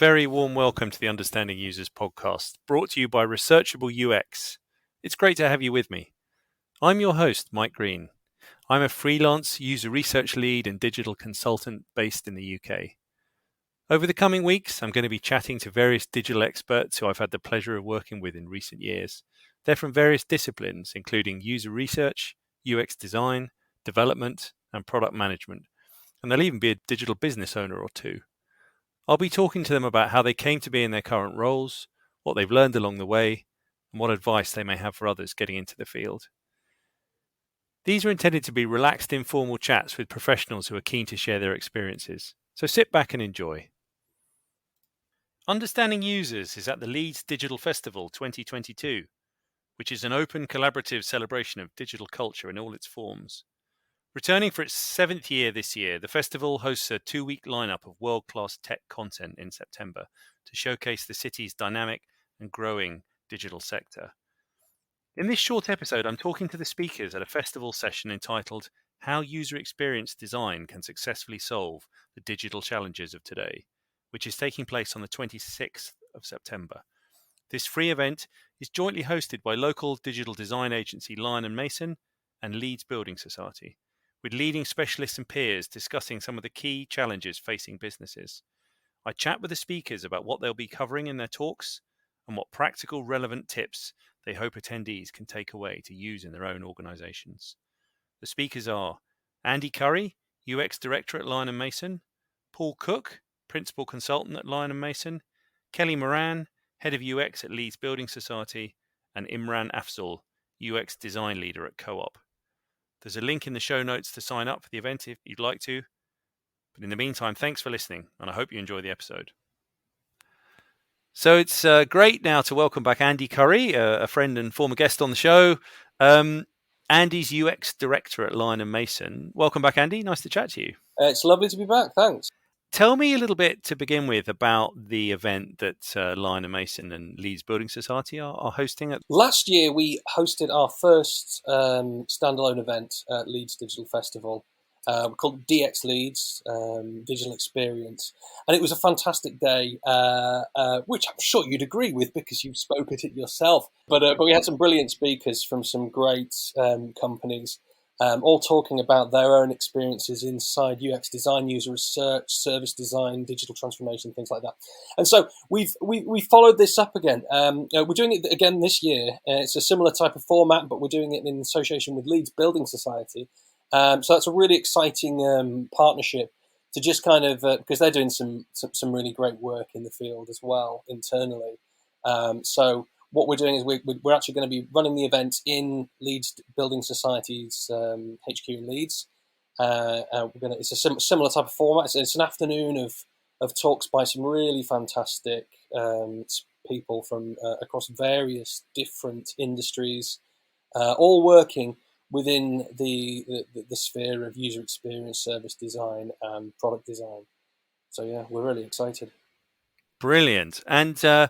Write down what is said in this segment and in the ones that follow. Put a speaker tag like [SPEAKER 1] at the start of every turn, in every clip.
[SPEAKER 1] very warm welcome to the Understanding Users podcast, brought to you by Researchable UX. It's great to have you with me. I'm your host, Mike Green. I'm a freelance user research lead and digital consultant based in the UK. Over the coming weeks, I'm going to be chatting to various digital experts who I've had the pleasure of working with in recent years. They're from various disciplines, including user research, UX design, development, and product management. And there'll even be a digital business owner or two. I'll be talking to them about how they came to be in their current roles, what they've learned along the way, and what advice they may have for others getting into the field. These are intended to be relaxed, informal chats with professionals who are keen to share their experiences. So sit back and enjoy. Understanding Users is at the Leeds Digital Festival 2022, which is an open, collaborative celebration of digital culture in all its forms. Returning for its 7th year this year, the festival hosts a 2-week lineup of world-class tech content in September to showcase the city's dynamic and growing digital sector. In this short episode, I'm talking to the speakers at a festival session entitled How User Experience Design Can Successfully Solve the Digital Challenges of Today, which is taking place on the 26th of September. This free event is jointly hosted by local digital design agency Lion+Mason and Leeds Building Society, with leading specialists and peers discussing some of the key challenges facing businesses. I chat with the speakers about what they'll be covering in their talks and what practical, relevant tips they hope attendees can take away to use in their own organizations. The speakers are Andy Curry, UX Director at Lion+Mason, Paul Cook, Principal Consultant at Lion+Mason, Kelly Moran, Head of UX at Leeds Building Society, and Imran Afsel, UX Design Leader at Co-op. There's a link in the show notes to sign up for the event if you'd like to. But in the meantime, thanks for listening, and I hope you enjoy the episode. So it's great now to welcome back Andy Curry, a friend and former guest on the show. Andy's UX Director at Lion+Mason. Welcome back, Andy. Nice to chat to you.
[SPEAKER 2] It's lovely to be back. Thanks.
[SPEAKER 1] Tell me a little bit to begin with about the event that Lion+Mason and Leeds Building Society are hosting.
[SPEAKER 2] Last year, we hosted our first standalone event at Leeds Digital Festival called DX Leeds, Digital Experience. And it was a fantastic day, which I'm sure you'd agree with because you spoke at it yourself. But we had some brilliant speakers from some great companies. All talking about their own experiences inside UX design, user research, service design, digital transformation, things like that. And so we followed this up again. We're doing it again this year. It's a similar type of format, but we're doing it in association with Leeds Building Society. So that's a really exciting partnership to just kind of because they're doing some really great work in the field as well internally. So what we're doing is we're actually going to be running the event in Leeds Building Society's HQ in Leeds. It's a similar type of format. It's an afternoon of talks by some really fantastic people from across various different industries, all working within the sphere of user experience, service design, and product design. So yeah, we're really excited.
[SPEAKER 1] Brilliant. And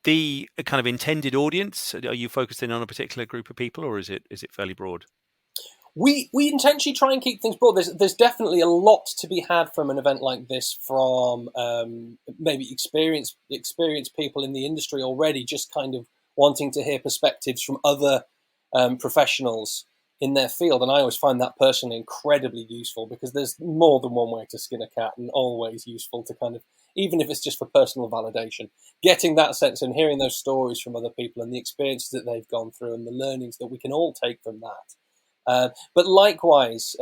[SPEAKER 1] the kind of intended audience, are you focused in on a particular group of people, or is it fairly broad?
[SPEAKER 2] We intentionally try and keep things broad. There's definitely a lot to be had from an event like this from maybe experienced people in the industry already, just kind of wanting to hear perspectives from other professionals in their field. And I always find that personally incredibly useful because there's more than one way to skin a cat, and always useful to kind of, even if it's just for personal validation, getting that sense and hearing those stories from other people and the experiences that they've gone through and the learnings that we can all take from that. But likewise,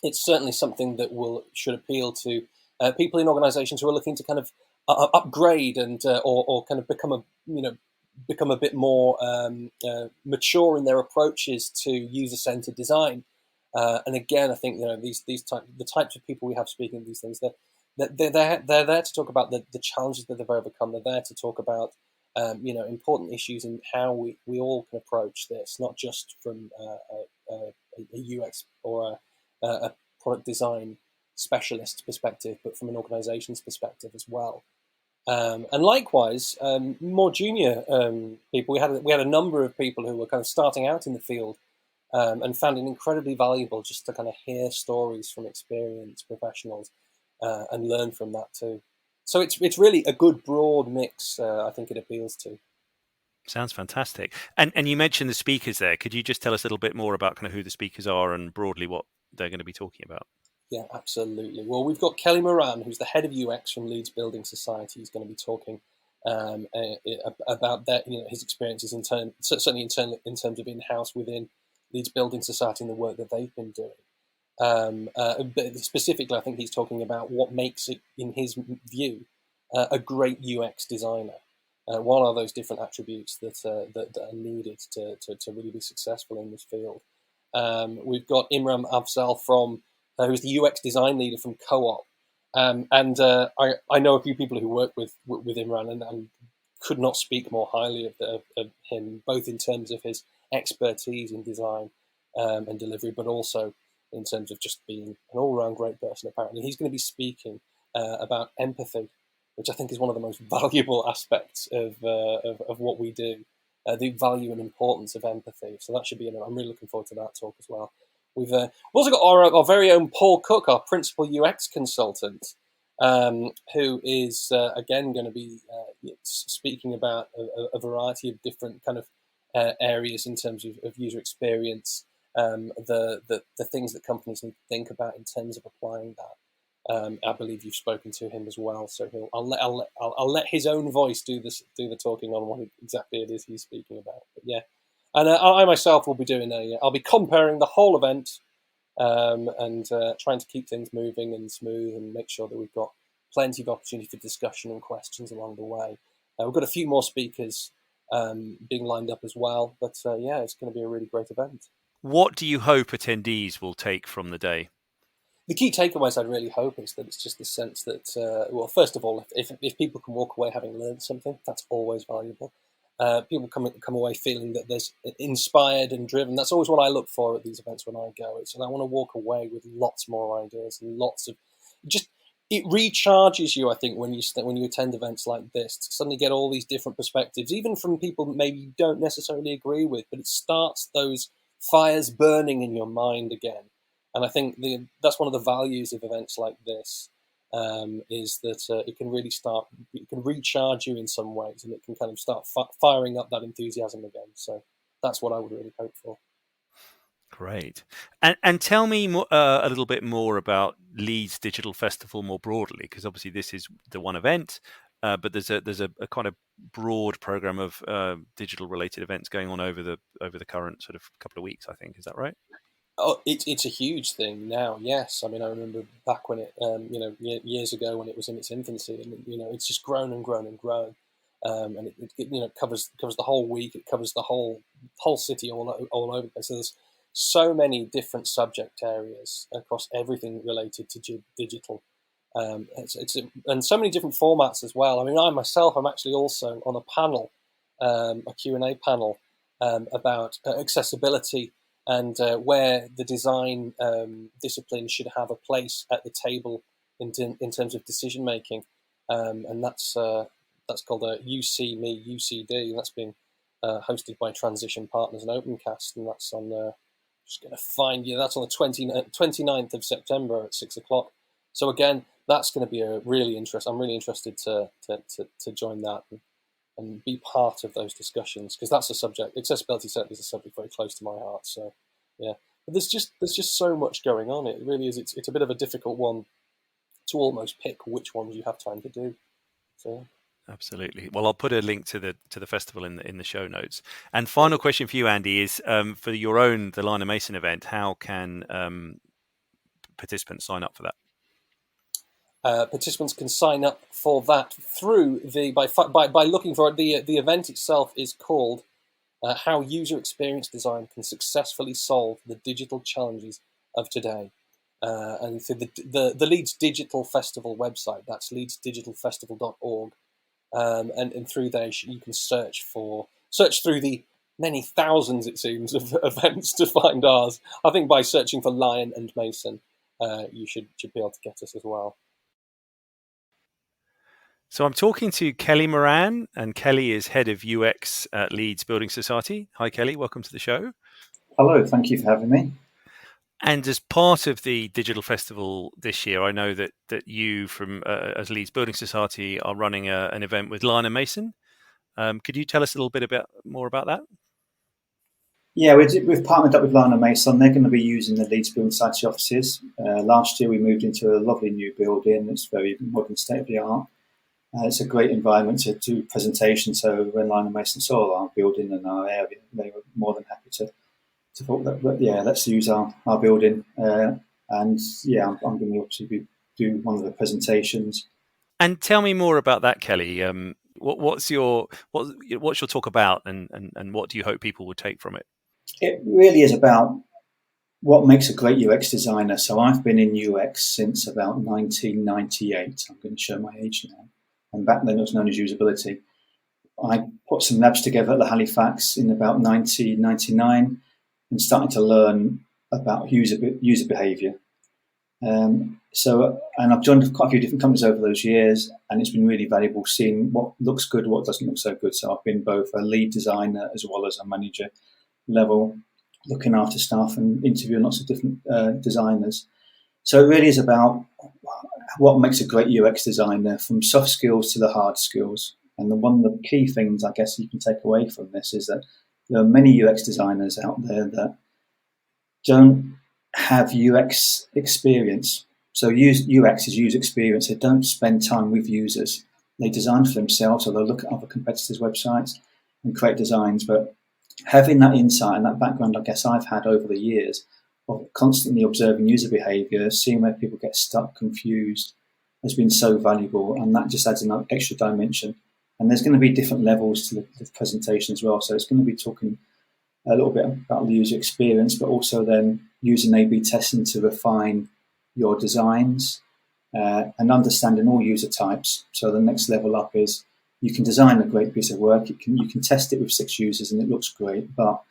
[SPEAKER 2] it's certainly something that should appeal to people in organisations who are looking to kind of upgrade and or kind of become a bit more mature in their approaches to user-centered design. And again, I think the types of people we have speaking of these things, they're there to talk about the challenges that they've overcome. They're there to talk about important issues and how we all can approach this, not just from a UX or a product design specialist perspective, but from an organization's perspective as well. And likewise, more junior people. We had a number of people who were kind of starting out in the field and found it incredibly valuable just to kind of hear stories from experienced professionals and learn from that too. So it's really a good broad mix. I think it appeals to.
[SPEAKER 1] Sounds fantastic. And you mentioned the speakers there. Could you just tell us a little bit more about kind of who the speakers are and broadly what they're going to be talking about?
[SPEAKER 2] Yeah, absolutely. Well, we've got Kelly Moran, who's the head of UX from Leeds Building Society. He's going to be talking about that, his experiences certainly in terms of in-house within Leeds Building Society and the work that they've been doing. But specifically, I think he's talking about what makes it, in his view, a great UX designer. What are those different attributes that are needed to really be successful in this field? We've got Imran Afsel who's the UX design leader from Co-op. I know a few people who work with Imran and could not speak more highly of him, both in terms of his expertise in design and delivery, but also in terms of just being an all-round great person. Apparently, he's going to be speaking about empathy, which I think is one of the most valuable aspects of what we do. The value and importance of empathy. So that should be. I'm really looking forward to that talk as well. We've also got our very own Paul Cook, our principal UX consultant, who is again going to be speaking about a variety of different kind of areas in terms of user experience, the things that companies need to think about in terms of applying that. I believe you've spoken to him as well, so I'll let his own voice do the talking on what exactly it is he's speaking about. But yeah. And I myself will be doing I'll be comparing the whole event and trying to keep things moving and smooth and make sure that we've got plenty of opportunity for discussion and questions along the way. We've got a few more speakers being lined up as well, but yeah, it's going to be a really great event.
[SPEAKER 1] What do you hope attendees will take from the day?
[SPEAKER 2] The key takeaways I'd really hope is that it's just the sense that, well, first of all, if people can walk away having learned something, that's always valuable. People come away feeling that there's inspired and driven. That's always what I look for at these events when I go. And I want to walk away with lots more ideas and lots of just. It recharges you, I think, when you attend events like this, to suddenly get all these different perspectives, even from people that maybe you don't necessarily agree with. But it starts those fires burning in your mind again. And I think that's one of the values of events like this. Is that it can really it can recharge you in some ways, and it can kind of start firing up that enthusiasm again. So that's what I would really hope for.
[SPEAKER 1] Great. And tell me a little bit more about Leeds Digital Festival more broadly, because obviously this is the one event, but there's a kind of broad program of digital related events going on over the current sort of couple of weeks, I think. Is that right?
[SPEAKER 2] Oh, it's a huge thing now. Yes, I mean I remember back when it years ago when it was in its infancy, and it's just grown and grown and grown, and it covers the whole week. It covers the whole city all over the place. So there's so many different subject areas across everything related to digital. And so many different formats as well. I mean, I myself, I'm actually also on a panel, a Q&A panel about accessibility and where the design discipline should have a place at the table in terms of decision making, and that's called a UC Me UCD. That's being hosted by Transition Partners and Opencast, and that's on. Just going to find you. That's on the 29th of September at 6 o'clock. So again, that's going to be a really interesting. I'm really interested to join that and be part of those discussions, because that's a subject. Accessibility certainly is a subject very close to my heart. So yeah, but there's just so much going on. It really is. It's a bit of a difficult one to almost pick which ones you have time to do. So.
[SPEAKER 1] Absolutely. Well, I'll put a link to the festival in the show notes. And final question for you, Andy, is for the Lion+Mason event, how can participants sign up for that?
[SPEAKER 2] Participants can sign up for that through by looking for it. The event itself is called How User Experience Design Can Successfully Solve the Digital Challenges of Today. And through the Leeds Digital Festival website, that's leedsdigitalfestival.org. And through there you can search through the many thousands, it seems, of events to find ours. I think by searching for Lion+Mason, you should be able to get us as well.
[SPEAKER 1] So I'm talking to Kelly Moran, and Kelly is head of UX at Leeds Building Society. Hi, Kelly. Welcome to the show.
[SPEAKER 3] Hello. Thank you for having me.
[SPEAKER 1] And as part of the digital festival this year, I know that you, from as Leeds Building Society, are running an event with Lion+Mason. Could you tell us a little bit more about that?
[SPEAKER 3] Yeah, we've partnered up with Lion+Mason. They're going to be using the Leeds Building Society offices. Last year, we moved into a lovely new building. It's very modern, state of the art. It's a great environment to do presentations. So when Lion+Mason saw our building and our area, they were more than happy to thought that, but yeah, let's use our building. And yeah, I'm going to obviously do one of the presentations.
[SPEAKER 1] And tell me more about that, Kelly. What's your talk about, and what do you hope people will take from it?
[SPEAKER 3] It really is about what makes a great UX designer. So I've been in UX since about 1998. I'm going to show my age now. And back then it was known as usability. I put some labs together at the Halifax in about 1999 and started to learn about user behaviour. And I've joined quite a few different companies over those years, and it's been really valuable seeing what looks good, what doesn't look so good. So I've been both a lead designer as well as a manager level, looking after staff and interviewing lots of different designers. So it really is about what makes a great UX designer, from soft skills to the hard skills. And one of the key things I guess you can take away from this is that there are many UX designers out there that don't have UX experience. So UX is user experience. They don't spend time with users. They design for themselves, or they'll look at other competitors' websites and create designs. But having that insight and that background, I guess I've had over the years of constantly observing user behaviour, seeing where people get stuck, confused, has been so valuable. And that just adds an extra dimension. And there's going to be different levels to the presentation as well. So it's going to be talking a little bit about the user experience, but also then using A/B testing to refine your designs and understanding all user types. So the next level up is you can design a great piece of work. You can test it with 6 users and it looks great, but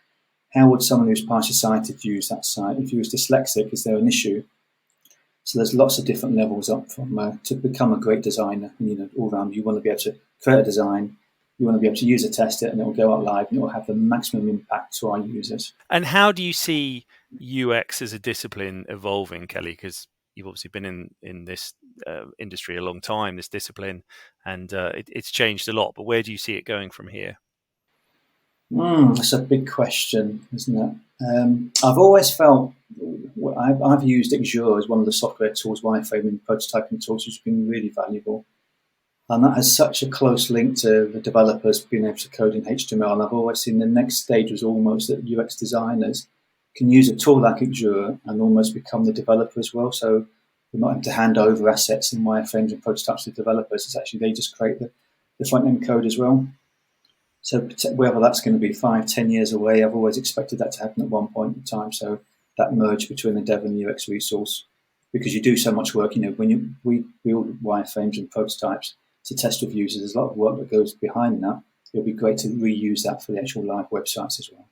[SPEAKER 3] how would someone who's partially sighted use that site? If you was dyslexic, is there an issue? So there's lots of different levels up from to become a great designer. All around, you want to be able to create a design, you want to be able to user test it, and it will go out live, and it will have the maximum impact to our users.
[SPEAKER 1] And how do you see UX as a discipline evolving, Kelly? Because you've obviously been in this industry a long time, this discipline, and it's changed a lot. But where do you see it going from here?
[SPEAKER 3] That's a big question, isn't it? I've always felt I've used Azure as one of the software tools, wireframing, prototyping tools, which has been really valuable. And that has such a close link to the developers being able to code in HTML. And I've always seen the next stage was almost that UX designers can use a tool like Azure and almost become the developer as well. So we're not having to hand over assets and wireframes and prototypes to developers. It's actually they just create the front-end code as well. So whether that's going to be 5-10 years away, I've always expected that to happen at one point in time. So that merge between the dev and the UX resource, because you do so much work. When we build wireframes and prototypes to test with users, there's a lot of work that goes behind that. It'll be great to reuse that for the actual live websites as well.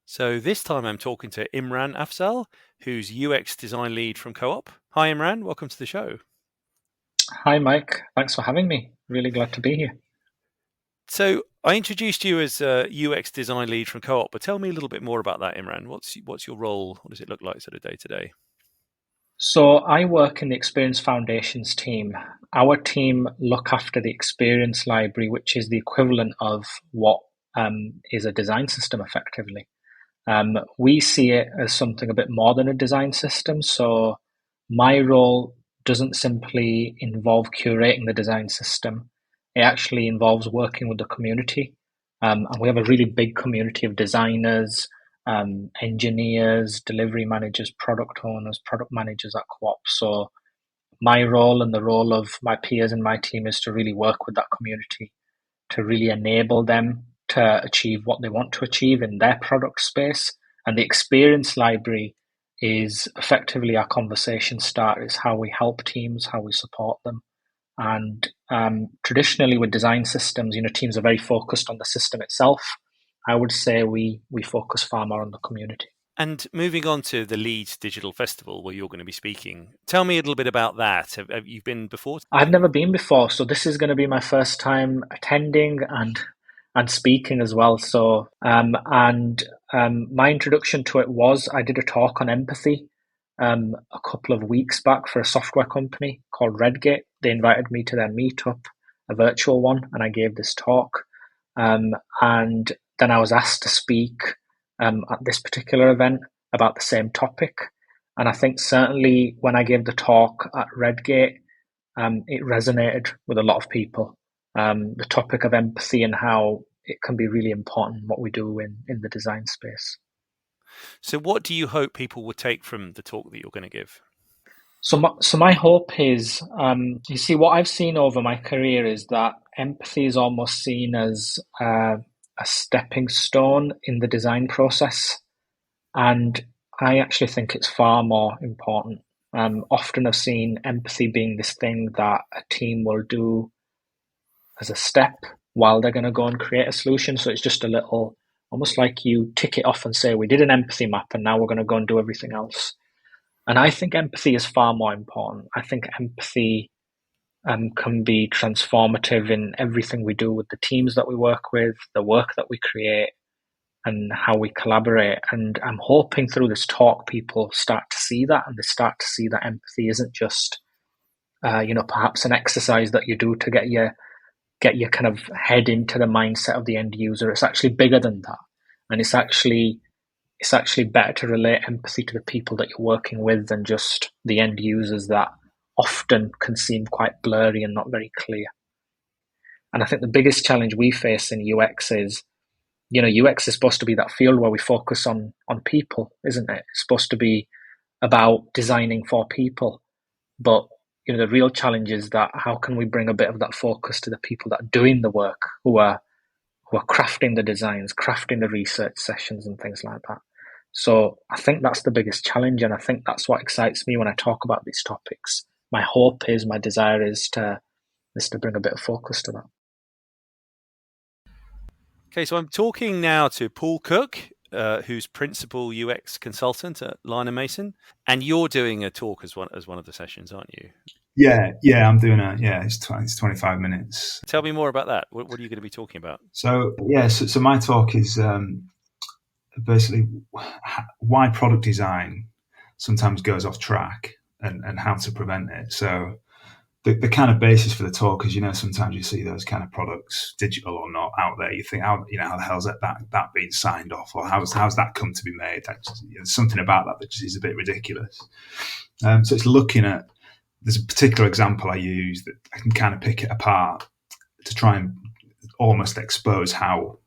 [SPEAKER 1] So this time I'm talking to Imran Afsel, who's UX design lead from Co-op. Hi, Imran. Welcome to the show.
[SPEAKER 4] Hi, Mike. Thanks for having me. Really glad to be here.
[SPEAKER 1] So I introduced you as a UX design lead from Co-op, but tell me a little bit more about that, Imran. What's your role? What does it look like sort of day to day?
[SPEAKER 4] So I work in the Experience Foundations team. Our team look after the Experience Library, which is the equivalent of what is a design system effectively. We see it as something a bit more than a design system. So my role doesn't simply involve curating the design system. It actually involves working with the community. And we have a really big community of designers, engineers, delivery managers, product owners, product managers at Co-op. So my role and the role of my peers in my team is to really work with that community to really enable them to achieve what they want to achieve in their product space. And the experience library is effectively our conversation starter. It's how we help teams, how we support them. And traditionally with design systems, teams are very focused on the system itself. I would say we focus far more on the community.
[SPEAKER 1] And moving on to the Leeds Digital Festival, where you're going to be speaking, tell me a little bit about that. Have you been before?
[SPEAKER 4] I've never been before, so this is going to be my first time attending and speaking as well. So and my introduction to it was I did a talk on empathy a couple of weeks back for a software company called Redgate. They invited me to their meetup, a virtual one, and I gave this talk. And then I was asked to speak at this particular event about the same topic. And I think certainly when I gave the talk at Redgate, it resonated with a lot of people. The topic of empathy and how it can be really important what we do in the design space.
[SPEAKER 1] So what do you hope people will take from the talk that you're going to give?
[SPEAKER 4] So my hope is, you see, what I've seen over my career is that empathy is almost seen as a stepping stone in the design process. And I actually think it's far more important. Often I've seen empathy being this thing that a team will do as a step while they're going to go and create a solution. So it's just a little, almost like you tick it off and say, we did an empathy map and now we're going to go and do everything else. And I think empathy is far more important. I think empathy can be transformative in everything we do with the teams that we work with, the work that we create, and how we collaborate. And I'm hoping through this talk, people start to see that, and they start to see that empathy isn't just, perhaps an exercise that you do to get your kind of head into the mindset of the end user. It's actually bigger than that, and it's actually better to relate empathy to the people that you're working with than just the end users that often can seem quite blurry and not very clear. And I think the biggest challenge we face in UX is, UX is supposed to be that field where we focus on people, isn't it? It's supposed to be about designing for people. But, the real challenge is that how can we bring a bit of that focus to the people that are doing the work, who are crafting the designs, crafting the research sessions and things like that. So I think that's the biggest challenge, and I think that's what excites me when I talk about these topics. My hope is, my desire is to bring a bit of focus to that.
[SPEAKER 1] Okay, so I'm talking now to Paul Cook, who's principal UX consultant at Lion+Mason, and you're doing a talk as one of the sessions, aren't you?
[SPEAKER 5] Yeah, I'm doing it's 25 minutes.
[SPEAKER 1] Tell me more about that. What are you going to be talking about?
[SPEAKER 5] So my talk is basically why product design sometimes goes off track and how to prevent it. So the kind of basis for the talk is, sometimes you see those kind of products, digital or not, out there. You think, how the hell's that being signed off, or how's that come to be made? There's something about that just is a bit ridiculous. So it's looking at. There's a particular example I use that I can kind of pick it apart to try and almost expose how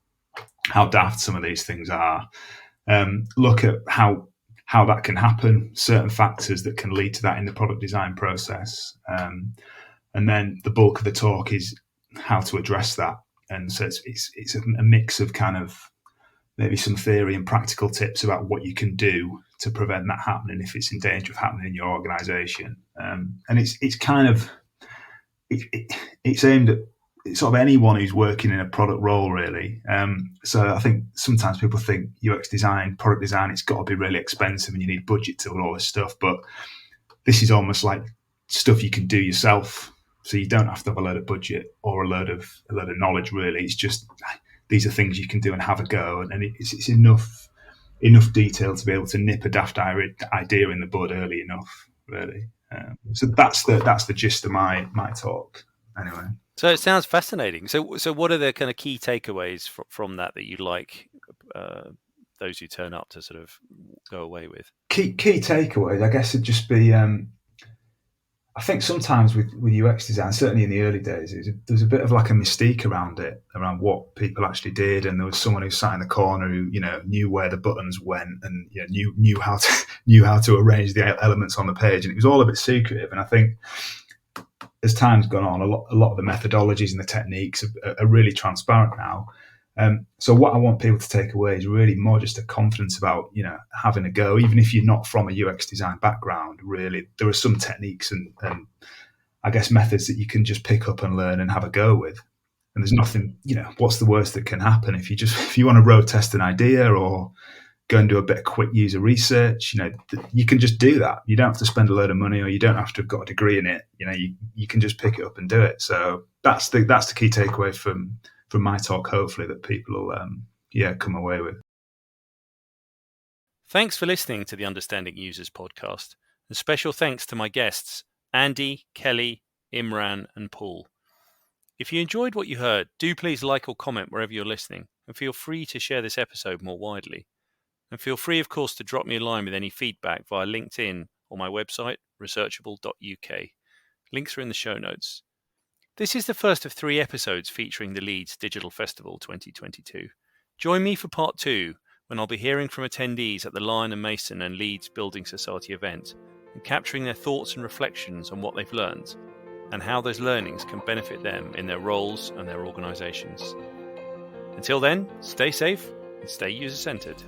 [SPEAKER 5] daft some of these things are. Look at how that can happen, certain factors that can lead to that in the product design process. And then the bulk of the talk is how to address that. And so it's a mix of kind of maybe some theory and practical tips about what you can do to prevent that happening if it's in danger of happening in your organization. And it's kind of, it's aimed at sort of anyone who's working in a product role, really. So I think sometimes people think UX design, product design, it's got to be really expensive and you need budget to do all this stuff. But this is almost like stuff you can do yourself. So you don't have to have a load of budget or a load of knowledge, really. It's just, these are things you can do and have a go. And it's enough detail to be able to nip a daft idea in the bud early enough, really. So that's the gist of my talk, anyway.
[SPEAKER 1] So it sounds fascinating. So what are the kind of key takeaways from that you'd like those who turn up to sort of go away with?
[SPEAKER 5] Key takeaways, I guess, would just be. I think sometimes with UX design, certainly in the early days, there's a bit of like a mystique around it, around what people actually did, and there was someone who sat in the corner who knew where the buttons went and knew how to arrange the elements on the page, and it was all a bit secretive. And I think as time's gone on, a lot of the methodologies and the techniques are really transparent now. So what I want people to take away is really more just a confidence about, having a go, even if you're not from a UX design background. Really, there are some techniques and I guess methods that you can just pick up and learn and have a go with. And there's nothing, what's the worst that can happen if you want to road test an idea or go and do a bit of quick user research, you can just do that. You don't have to spend a load of money, or you don't have to have got a degree in it. You can just pick it up and do it. So that's the key takeaway from my talk, hopefully, that people will come away with.
[SPEAKER 1] Thanks for listening to the Understanding Users podcast, and special thanks to my guests, Andy, Kelly, Imran, and Paul. If you enjoyed what you heard, do please like or comment wherever you're listening, and feel free to share this episode more widely. And feel free, of course, to drop me a line with any feedback via LinkedIn or my website, researchable.uk. Links are in the show notes. This is the first of 3 episodes featuring the Leeds Digital Festival 2022. Join me for part 2, when I'll be hearing from attendees at the Lion+Mason and Leeds Building Society event and capturing their thoughts and reflections on what they've learned and how those learnings can benefit them in their roles and their organisations. Until then, stay safe and stay user-centred.